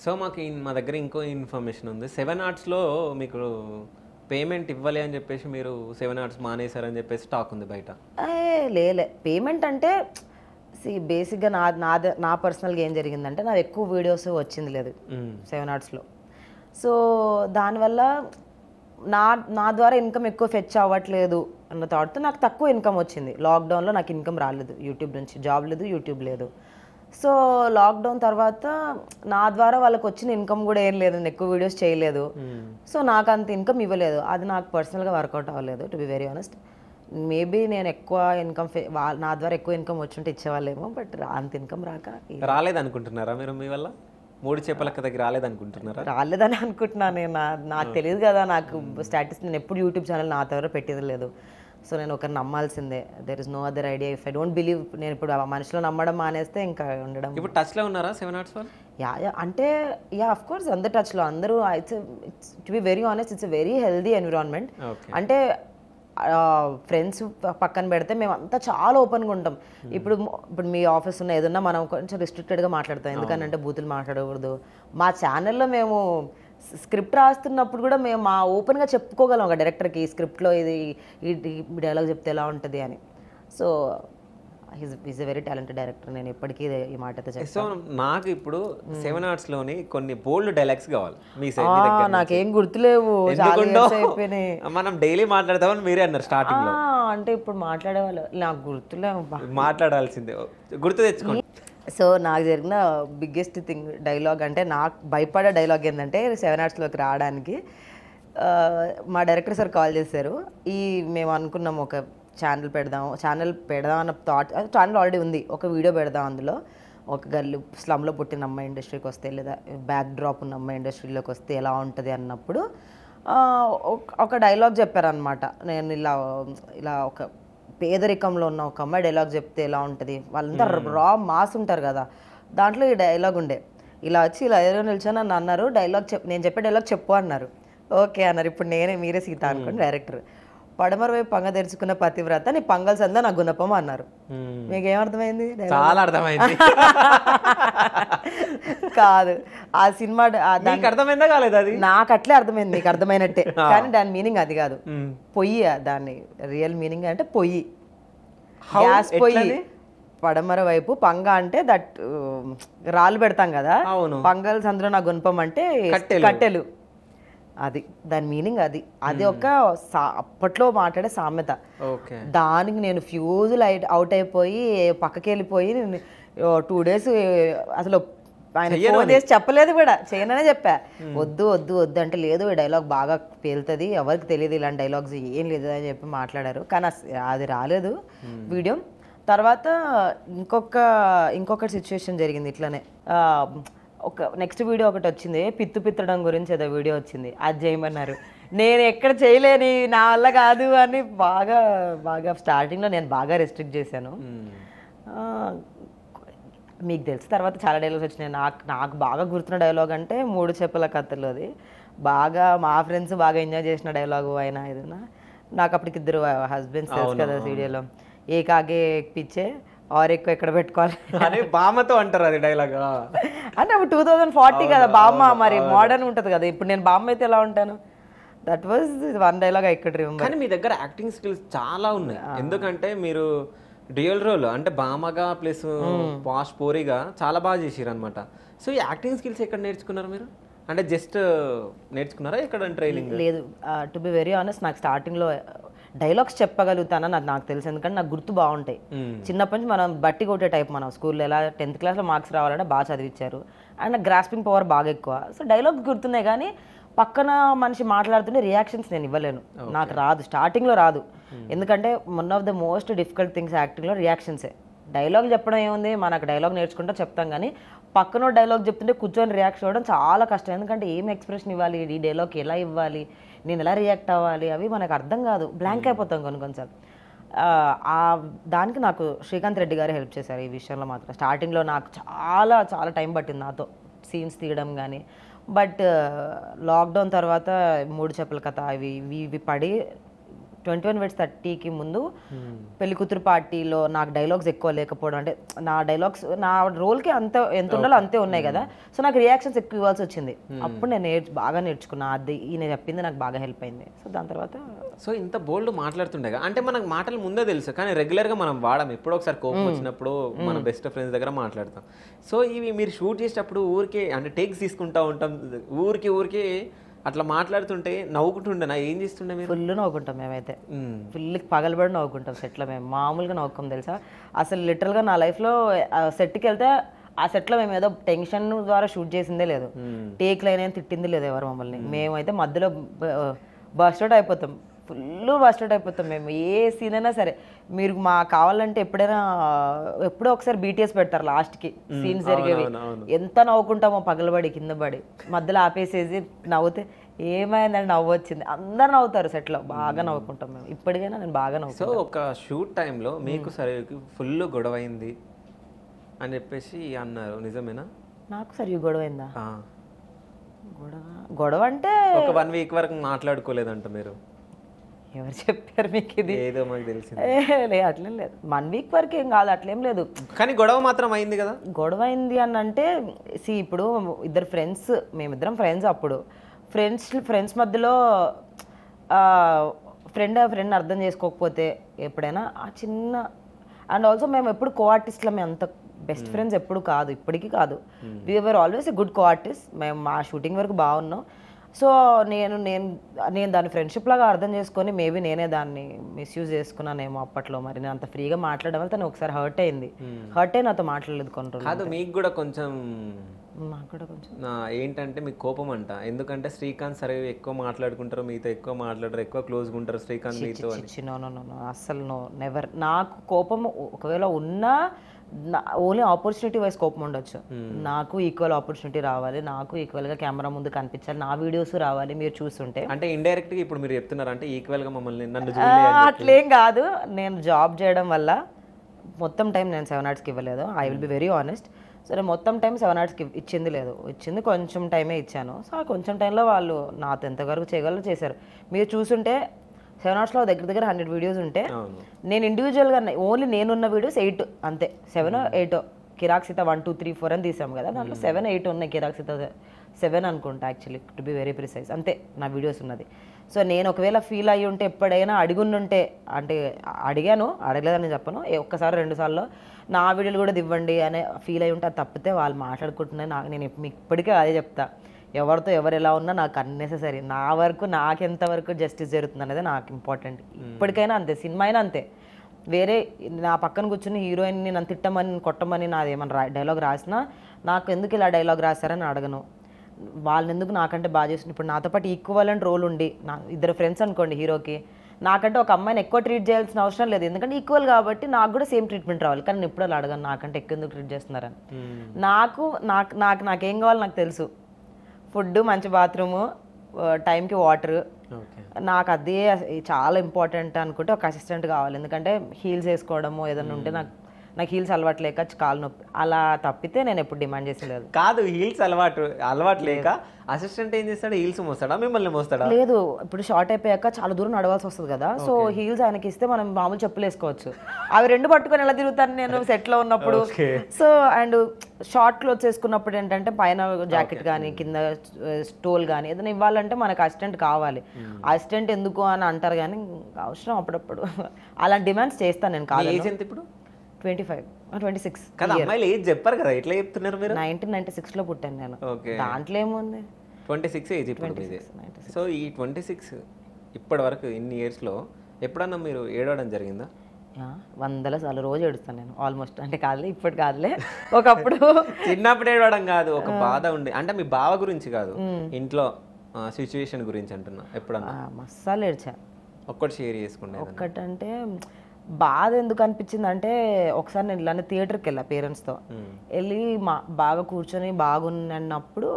So మాకు మా దగ్గర ఇంకో ఇన్ఫర్మేషన్ ఉంది. 7 ఆర్ట్స్లో మీకు పేమెంట్ ఇవ్వాలి అని చెప్పేసి మీరు 7 ఆర్ట్స్ మానేశారని చెప్పేసి టాక్ ఉంది బయట. లేలే పేమెంట్ అంటే బేసిక్గా నా పర్సనల్గా ఏం జరిగిందంటే నాకు ఎక్కువ వీడియోస్ వచ్చింది లేదు 7 ఆర్ట్స్లో. సో దానివల్ల నా ద్వారా ఇన్కమ్ ఎక్కువ ఫెచ్ అవ్వట్లేదు అన్న థాట్తో నాకు తక్కువ ఇన్కమ్ వచ్చింది. లాక్డౌన్లో నాకు ఇన్కమ్ రాలేదు యూట్యూబ్ నుంచి, జాబ్ లేదు, యూట్యూబ్ లేదు. సో లాక్డౌన్ తర్వాత నా ద్వారా వాళ్ళకి వచ్చిన ఇన్కమ్ కూడా ఏం లేదు, నేను ఎక్కువ వీడియోస్ చేయలేదు. సో నాకు అంత ఇన్కమ్ ఇవ్వలేదు, అది నాకు పర్సనల్గా వర్కౌట్ అవ్వలేదు to be very honest. Maybe నేను ఎక్కువ ఇన్కమ్ నా ద్వారా ఎక్కువ ఇన్కమ్ వచ్చుంటే ఇచ్చేవాళ్ళేమో, బట్ అంత ఇన్కమ్ రాలేదనుకుంటున్నారా మీరు? మీ వల్ల 3 చేపల కథకి రాలేదనుకుంటున్నారా? రాలేదని అనుకుంటున్నాను నేను. నాకు తెలియదు కదా, నాకు స్టాటిస్ నేను ఎప్పుడు యూట్యూబ్ ఛానల్ నా ద్వారా పెట్టేది లేదు. సో నేను ఒకరిని నమ్మాల్సిందే. There is no other idea. If I don't believe, నేను ఇప్పుడు మనుషులు నమ్మడం మానేస్తే ఇంకా ఉండడం. ఇప్పుడు టచ్లో ఉన్నారా 7 ఆర్ట్స్ వాళ్ళు? అంటే అఫ్ కోర్స్ అందరు టచ్లో, అందరూ. It's to be very honest, it's very healthy environment. అంటే ఫ్రెండ్స్ పక్కన పెడితే మేము అంతా చాలా ఓపెన్గా ఉంటాం. ఇప్పుడు మీ ఆఫీస్ ఉన్న ఏదన్నా మనం కొంచెం రిస్ట్రిక్టెడ్గా మాట్లాడతాం, ఎందుకంటే బూతులు మాట్లాడకూడదు. మా ఛానల్లో మేము స్క్రిప్ట్ రాస్తున్నప్పుడు కూడా మేము ఓపెన్గా చెప్పుకోగలం ఒక డైరెక్టర్కి, ఈ స్క్రిప్ట్లో ఈ డైలాగ్ చెప్తే ఎలా ఉంటుంది అని. So is a very talented director, నేను ఎప్పటికీ ఈ మాట అయితే చెప్తాను. సో నాకు ఇప్పుడు 7 ఆర్ట్స్లోని కొన్ని బోల్డ్ డైలాగ్స్ కావాలి మీ సైడ్ దగ్గర. నాకేం గుర్తులేవు, మనం డైలీ మాట్లాడతామని మీరే అన్నారు స్టార్టింగ్ లో. అంటే ఇప్పుడు మాట్లాడేవాళ్ళు నాకు గుర్తులేవు, మాట్లాడాల్సిందే, గుర్తు తెచ్చుకోండి. సో నాకు జరిగిన బిగ్గెస్ట్ థింగ్ డైలాగ్ అంటే, నాకు భయపడే డైలాగ్ ఏంటంటే 7 ఆర్ట్స్లోకి రావడానికి మా డైరెక్టర్ సార్ కాల్ చేశారు. మేము అనుకున్నాం ఒక ఛానల్ పెడదాం అన్న థాట్. ఛానల్ ఆల్రెడీ ఉంది, ఒక వీడియో పెడదాం అందులో. ఒక గల్లు స్లమ్లో పుట్టిన అమ్మాయి ఇండస్ట్రీకి వస్తే, లేదా బ్యాక్ డ్రాప్ ఉన్న అమ్మాయి ఇండస్ట్రీలోకి వస్తే ఎలా ఉంటుంది అన్నప్పుడు ఒక డైలాగ్ చెప్పారనమాట. నేను ఇలా ఒక పేదరికంలో ఉన్న ఒక అమ్మాయి డైలాగ్ చెప్తే ఎలా ఉంటుంది, వాళ్ళంతా రా మాస్ ఉంటారు కదా, దాంట్లో ఈ డైలాగ్ ఉండే. ఇలా వచ్చి ఇలా ఏదో నిల్చొని నన్ను అన్నారు, నేను చెప్పే డైలాగ్ చెప్పు అన్నారు. ఓకే అన్నారు. ఇప్పుడు మీరే సీత అనుకోండి డైరెక్టర్. పడమర వైపు పంగ తెరుచుకున్న పతివ్రత నీ పంగల్ సందా నా గుణపం అన్నారు. మీకు ఏమర్థమైంది? చాలా అర్థమైంది. కాదు, ఆ సినిమా అర్థమైందా కాలేదు? అది నాకు అట్లే అర్థమైంది, మీకు అర్థమైనట్టే. కానీ దాని మీనింగ్ అది కాదు, పొయ్యి. దాన్ని రియల్ మీనింగ్ అంటే పొయ్యి, గ్యాస్ పొయ్యి. పడమర వైపు పంగ అంటే రాళ్ళు పెడతాం కదా, పంగల్ సందులో నా గుణపం అంటే కట్టెలు. అది దాని మీనింగ్. అది ఒక అప్పట్లో మాట్లాడే సామెత. దానికి నేను ఫ్యూజ్ అవుట్ అయిపోయి పక్కకి వెళ్ళిపోయి 2 days అసలు ఆయన ఫోన్ చేసి చెప్పలేదు కూడా, చేయననే చెప్పా. వద్దు అంటే, లేదు ఈ డైలాగ్ బాగా పేలుతుంది, ఎవరికి తెలియదు ఇలాంటి డైలాగ్స్ ఏం లేదు అని చెప్పి మాట్లాడారు. కానీ అది రాలేదు వీడియో. తర్వాత ఇంకొక సిచ్యువేషన్ జరిగింది ఇట్లానే. నెక్స్ట్ వీడియో ఒకటి వచ్చింది, పిత్తడం గురించి ఏదో వీడియో వచ్చింది, అది చేయమన్నారు. నేను ఎక్కడ చేయలేని, నా వల్ల కాదు అని బాగా స్టార్టింగ్లో నేను బాగా రెస్ట్రిక్ట్ చేశాను. మీకు తెలుసు తర్వాత చాలా డైలాగ్స్ వచ్చినాయి. నాకు బాగా గుర్తున్న డైలాగ్ అంటే 3 చేపల కథలోది. మా ఫ్రెండ్స్ బాగా ఎంజాయ్ చేసిన డైలాగు అయినా ఏదైనా. నాకు అప్పటికి 2 హస్బెండ్స్ తెలుసు కదా సీరియల్లో. ఏ కాగే పిచ్చే ఆర్ ఎక్కువ ఎక్కడ పెట్టుకోవాలి అని బామ్మతో అంటారు. అది డైలాగ్ అంటే అప్పుడు 2040 కదా బామ్మ, మరి మోడర్న్ ఉంటుంది కదా. ఇప్పుడు నేను బామ్మ అయితే ఎలా ఉంటాను? That was 1 dialogue I could remember. కానీ మీ దగ్గర యాక్టింగ్ స్కిల్స్ చాలా ఉన్నాయి, ఎందుకంటే మీరు డ్యూయల్ రోల్ అంటే బామ్మగా ప్లస్ పాష్ పోరిగా చాలా బాగా చేసారు అనమాట. సో ఈ యాక్టింగ్ స్కిల్స్ ఎక్కడ నేర్చుకున్నారు మీరు? అంటే జస్ట్ నేర్చుకున్నారా ఎక్కడ ట్రైనింగ్? లేదు, టు బి వెరీ ఆనెస్ట్, నాకు స్టార్టింగ్లో డైలాగ్స్ చెప్పగలుగుతానని నాకు తెలుసు, ఎందుకంటే నాకు గుర్తు బాగుంటాయి. చిన్నప్పటి నుంచి మనం బట్టి కొట్టే టైప్. మనం స్కూల్లో ఎలా 10th క్లాస్లో మార్క్స్ రావాలంటే బాగా చదివించారు, అండ్ గ్రాస్పింగ్ పవర్ బాగా ఎక్కువ. సో డైలాగ్స్ గుర్తున్నాయి, కానీ పక్కన మనిషి మాట్లాడుతుంటే రియాక్షన్స్ నేను ఇవ్వలేను, నాకు రాదు, స్టార్టింగ్లో రాదు. ఎందుకంటే one of the most difficult things యాక్టింగ్లో రియాక్షన్సే. డైలాగ్ చెప్పడం ఏముంది, మనకు డైలాగ్ నేర్చుకుంటా చెప్తాం, కానీ పక్కన డైలాగ్ చెప్తుంటే కూర్చొని రియాక్షన్ ఇవ్వడం చాలా కష్టం. ఎందుకంటే ఏం ఎక్స్ప్రెషన్ ఇవ్వాలి, ఈ డైలాగ్కి ఎలా ఇవ్వాలి, నేను ఎలా రియాక్ట్ అవ్వాలి, అవి మనకు అర్థం కాదు, బ్లాంక్ అయిపోతాం కొన్నిసార్లు. దానికి నాకు శ్రీకాంత్ రెడ్డి గారు హెల్ప్ చేశారు ఈ విషయంలో మాత్రం. స్టార్టింగ్లో నాకు చాలా చాలా టైం పట్టింది నాతో సీన్స్ తీయడం కానీ. బట్ లాక్డౌన్ తర్వాత 3 చేపల కథ ఇవి పడి 21 Vets 30కి ముందు పెళ్లి కూతురు పార్టీలో నాకు డైలాగ్స్ ఎక్కువ లేకపోవడం, అంటే నా డైలాగ్స్ నా రోల్కి అంత ఎంత ఉండాలో అంతే ఉన్నాయి కదా, సో నాకు రియాక్షన్స్ ఎక్కువ ఇవ్వాల్సి వచ్చింది. అప్పుడు నేను బాగా నేర్చుకున్నా, అది ఈయన చెప్పింది నాకు బాగా హెల్ప్ అయింది. సో దాని తర్వాత సో ఇంత బోల్డ్ మాట్లాడుతుండగా అంటే మనకు మాటలు ముందే తెలుసు, కానీ రెగ్యులర్గా మనం వాడము. ఎప్పుడో ఒకసారి కోపం వచ్చినప్పుడు మన బెస్ట్ ఫ్రెండ్స్ దగ్గర మాట్లాడతాం. సో ఇవి మీరు షూట్ చేసేటప్పుడు ఊరికే అంటే టేక్స్ తీసుకుంటా ఉంటాం, ఊరికి అట్లా మాట్లాడుతుంటే నవ్వుకుంటుండేనా, ఏం చేస్తుండే మీరు? ఫుల్ నవ్వుకుంటాం మేమైతే, ఫుల్ పగలబడి నవ్వుకుంటాం సెట్లో. మేము మామూలుగా నవ్వుకోం తెలుసా. అసలు లిటరల్గా నా లైఫ్లో సెట్కి వెళ్తే ఆ సెట్లో మేము ఏదో టెన్షన్ ద్వారా షూట్ చేసిందే లేదు, టేక్ లైన్ ఏం తిట్టింది లేదు ఎవరు మమ్మల్ని. మేమైతే మధ్యలో బస్ట్ అవుట్ అయిపోతాం, ఫుల్ బస్ట్ అవుట్ అయిపోతాం మేము. ఏ సీన్ అయినా సరే మీరు మా కావాలంటే ఎప్పుడో ఒకసారి బీటీఎస్ పెడతారు లాస్ట్కి సీన్స్ జరిగేవి, ఎంత నవ్వుకుంటామో పగలబడి కింద పడి మధ్యలో ఆపేసేసి నవ్వుతే ఏమైందని నవ్వు వచ్చింది, అందరు నవ్వుతారు సెట్లో, బాగా నవ్వుకుంటాం మేము. ఇప్పటికైనా నేను బాగా నవ్వుతాను. సో ఒక షూట్ టైంలో మీకు సరే ఫుల్ గొడవ అయింది అని చెప్పేసి అన్నారు, నిజమేనా? నాకు సరే గొడవ అయిందా? గొడవ అంటే ఒక 1 వీక్ వరకు మాట్లాడుకోలేదంట మీరు. ఎవరు చెప్పారు మీకు ఇది? ఏదో మాకు తెలిసింది. లేదు అట్లేం లేదు, 1 వీక్ వరకు ఏం కాదు, అట్లేం లేదు. కానీ గొడవ మాత్రం అయింది కదా. గొడవ అయింది అని అంటే ఇప్పుడు ఇద్దరు ఫ్రెండ్స్, మేమిద్దరం ఫ్రెండ్స్. అప్పుడు ఫ్రెండ్స్ మధ్యలో ఫ్రెండ్ అర్థం చేసుకోకపోతే ఎప్పుడైనా ఆ చిన్న, అండ్ ఆల్సో మేము ఎప్పుడు కో ఆర్టిస్ట్లమే, అంత బెస్ట్ ఫ్రెండ్స్ ఎప్పుడు కాదు, ఇప్పటికీ కాదు. We're always a good co artist. మేము మా షూటింగ్ వరకు బాగున్నాం. సో నేను దాన్ని ఫ్రెండ్షిప్ లాగా అర్థం చేసుకొని మేబీ నేనే దాన్ని మిస్యూజ్ చేసుకున్నానేమో అప్పట్లో. మరి నేను అంత ఫ్రీగా మాట్లాడడం వల్ల తను ఒకసారి హర్ట్ అయింది, హర్ట్ అయి నాతో మాట్లాడలేదు కొన్ని రోజులు. కాదు మీకు కూడా కొంచెం, నాకు కూడా కొంచెం ఏంటంటే మీకు కోపం అంట, ఎందుకంటే శ్రీకాంత్ సరే ఎక్కువ మాట్లాడుకుంటారు, మీతో ఎక్కువ మాట్లాడరు, ఎక్కువ క్లోజ్గా ఉంటారు శ్రీకాంత్ మీతో. నో అస్సలు నెవర్. నాకు కోపం ఒకవేళ ఉన్నా ఓన్లీ ఆపర్చునిటీ వైజ్ కోపం ఉండొచ్చు. నాకు ఈక్వల్ ఆపర్చునిటీ రావాలి, నాకు ఈక్వల్గా కెమెరా ముందు కనిపించాలి, నా వీడియోస్ రావాలి మీరు చూస్తుంటే. అంటే ఇండైరెక్ట్గా ఇప్పుడు మీరు చెప్తున్నారు అంటే ఈక్వల్గా మమ్మల్ని నన్ను అట్లేం కాదు. నేను జాబ్ చేయడం వల్ల మొత్తం టైం నేను 7 hours ఇవ్వలేదు, I will be very honest. సరే మొత్తం టైం 7 hours ఇచ్చింది లేదు, ఇచ్చింది కొంచెం టైమే ఇచ్చాను. సో ఆ కొంచెం టైంలో వాళ్ళు నాతో ఎంతవరకు చేయగలరో చేశారు. మీరు చూసుంటే 7 hours దగ్గర 100 వీడియోస్ ఉంటే నేను ఇండివిజువల్గా ఓన్లీ నేనున్న వీడియోస్ 8 అంతే, 7 or 8. కిరాక్ సీత 1 2 3 4 అని తీసాం కదా, దాంట్లో 7 8 ఉన్నాయి. కిరాక్ సీత 7 అనుకుంటా actually, to be very precise, అంతే నా వీడియోస్ ఉన్నది. సో నేను ఒకవేళ ఫీల్ అయ్యి ఉంటే, ఎప్పుడైనా అడుగుంటే, అంటే అడగలేదని చెప్పను, ఒక్కసారి 2 సార్లు నా వీడియోలు కూడా ఇవ్వండి అనే ఫీల్ అయ్యి ఉంటే, అది తప్పితే వాళ్ళు మాట్లాడుకుంటున్నాయి. నేను ఇప్పటికే అదే చెప్తా, ఎవరితో ఎవరు ఎలా ఉన్నా నాకు అన్నెసెసరీ, నా వరకు నాకు ఎంతవరకు జస్టిస్ జరుగుతుంది అనేది నాకు ఇంపార్టెంట్. ఇప్పటికైనా అంతే, సినిమా అయినా అంతే. వేరే నా పక్కన కూర్చుని హీరోయిన్ని నన్ను తిట్టమని కొట్టమని నాది ఏమన్నా డైలాగ్ రాసినా నాకు ఎందుకు ఇలా డైలాగ్ రాశారని అడగను. వాళ్ళని ఎందుకు నాకంటే బాగా చేస్తుంది. ఇప్పుడు నాతో పాటు ఈక్వలెంట్ రోల్ ఉండి, నా ఇద్దరు ఫ్రెండ్స్ అనుకోండి హీరోకి, నాకంటే ఒక అమ్మాయిని ఎక్కువ ట్రీట్ చేయాల్సిన అవసరం లేదు, ఎందుకంటే ఈక్వల్ కాబట్టి నాకు కూడా సేమ్ ట్రీట్మెంట్ రావాలి. కానీ నేను ఎప్పుడు అలా అడగను, నాకంటే ఎక్కువ ఎందుకు ట్రీట్ చేస్తున్నారని. నాకేం కావాలో నాకు తెలుసు. ఫుడ్, మంచి బాత్రూము, టైంకి వాటర్, నాకు అదే చాలా ఇంపార్టెంట్ అనుకుంటే ఒక అసిస్టెంట్ కావాలి. ఎందుకంటే హీల్స్ వేసుకోవడము ఏదైనా ఉంటే నాకు హీల్స్ అలవాటు లేక కాలు నొప్పి, అలా తప్పితే నేను ఎప్పుడు డిమాండ్ చేసేలేదు. కాదు, హీల్స్ అలవాటు లేక అసిస్టెంట్ ఏం చేస్తాడు, హీల్స్ మోస్తాడా మిమ్మల్ని మోస్తాడా? లేదు, ఇప్పుడు షార్ట్ అయిపోయాక చాలా దూరం నడవాల్సి వస్తుంది కదా, సో హీల్స్ ఆయనకి ఇస్తే మనం మామూలు చెప్పులు వేసుకోవచ్చు. అవి 2 పట్టుకొని ఎలా తిరుగుతాను నేను సెట్లో ఉన్నప్పుడు. సో అండ్ షార్ట్ క్లోత్స్ వేసుకున్నప్పుడు ఏంటంటే పైన జాకెట్ కానీ కింద స్టోల్ కానీ ఏదైనా ఇవ్వాలంటే మనకు అసిస్టెంట్ కావాలి. అసిస్టెంట్ ఎందుకు అని అంటారు కానీ అవసరం అప్పుడప్పుడు. అలాంటి డిమాండ్స్ చేస్తాను నేను. కాదు, ఏజ్ ఎంత ఇప్పుడు? 25 or 26. కదా, అమ్మాయిలు ఏజ్ చెప్పారు కదా, ఎట్లా చెప్తున్నారు మీరు? 1996లో పుట్టాను నేను. దాంట్లో ఏముంది, 26 ఏజ్ ఇప్పుడు. సో ఈ 26 ఇప్పటి వరకు ఇన్ని ఇయర్స్లో ఎప్పుడన్నా మీరు ఏడవడం జరిగిందా? 100 సార్లు రోజు ఏడుస్తాను నేను ఆల్మోస్ట్. అంటే కాదులే, ఇప్పుడు కాదులే, ఒకప్పుడు చిన్నప్పుడు ఏడవడం కాదు, ఒక బాధ ఉండే, అంటే మీ బావ గురించి కాదు, ఇంట్లో సిచ్యువేషన్ గురించి అంటున్నా. ఎప్పుడన్నా మసాలు ఏడ్చా. ఒక్కటి షేర్ చేసుకుంటే. ఒక్కటంటే బాధ ఎందుకు అనిపించింది అంటే, ఒకసారి నేను ఇలానే థియేటర్కి వెళ్ళా పేరెంట్స్తో వెళ్ళి, బాగా కూర్చొని బాగున్నప్పుడు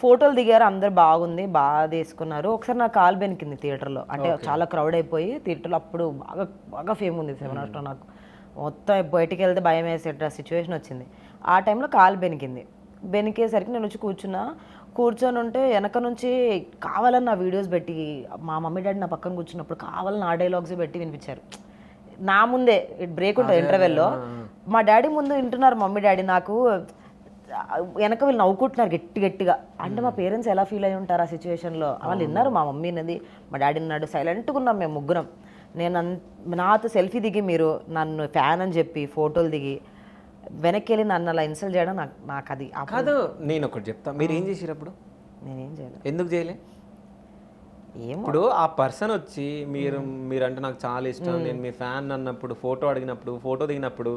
ఫోటోలు దిగారు, అందరు బాగుంది, బాగా తీసుకున్నారు. ఒకసారి నా కాలు బెనికింది థియేటర్లో, అంటే చాలా క్రౌడ్ అయిపోయి థియేటర్లో. అప్పుడు బాగా ఫేమ్ ఉంది 7 hours. నాకు మొత్తం బయటికి వెళ్తే భయం వేసేట సిచ్యువేషన్ వచ్చింది. ఆ టైంలో కాలు బెనికింది. బెనికేసరికి నేను వచ్చి కూర్చున్నా. కూర్చొని ఉంటే వెనక నుంచి కావాలని నా వీడియోస్ పెట్టి మా మమ్మీ డాడీ నా పక్కన కూర్చున్నప్పుడు కావాలని నా డైలాగ్స్ పెట్టి వినిపించారు. నా ముందే బ్రేక్ ఉంటుంది ఇంటర్వెల్లో, మా డాడీ ముందు వింటున్నారు మమ్మీ డాడీ, నాకు వెనక వీళ్ళు నవ్వుకుంటున్నారు గట్టి గట్టిగా. అంటే మా పేరెంట్స్ ఎలా ఫీల్ అయి ఉంటారు ఆ సిచ్యువేషన్లో. వాళ్ళు విన్నారు, మా మమ్మీ ఉన్నది, మా డాడీ ఉన్నాడు, సైలెంట్గా ఉన్నాం మేము ముగ్గురం. నేను నాతో సెల్ఫీ దిగి మీరు నన్ను ఫ్యాన్ అని చెప్పి ఫోటోలు దిగి వెనక్కి వెళ్ళి నన్ను అలా ఇన్సల్ట్ చేయడం నాకు అది కాదు. నేను ఒకటి చెప్తా, మీరు ఏం చేసిరు అప్పుడు? నేనేం చేయలేదు. ఎందుకు చేయలే? ఏమో ఇప్పుడు ఆ పర్సన్ వచ్చి మీరంటే నాకు చాలా ఇష్టం, నేను మీ ఫ్యాన్ అన్నప్పుడు, ఫోటో అడిగినప్పుడు, ఫోటో దిగినప్పుడు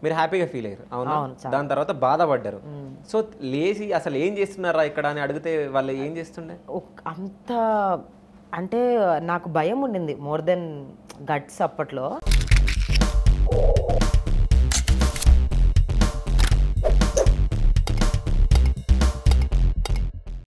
మీరు హ్యాపీగా ఫీల్ అయ్యారు, అవునా? దాని తర్వాత బాధపడ్డారు. సో లేచి అసలు ఏం చేస్తున్నారా ఇక్కడ అని అడిగితే వాళ్ళు ఏం చేస్తుండే? అంత అంటే నాకు భయం ఉండింది మోర్ దెన్ గట్స్ అప్పట్లో.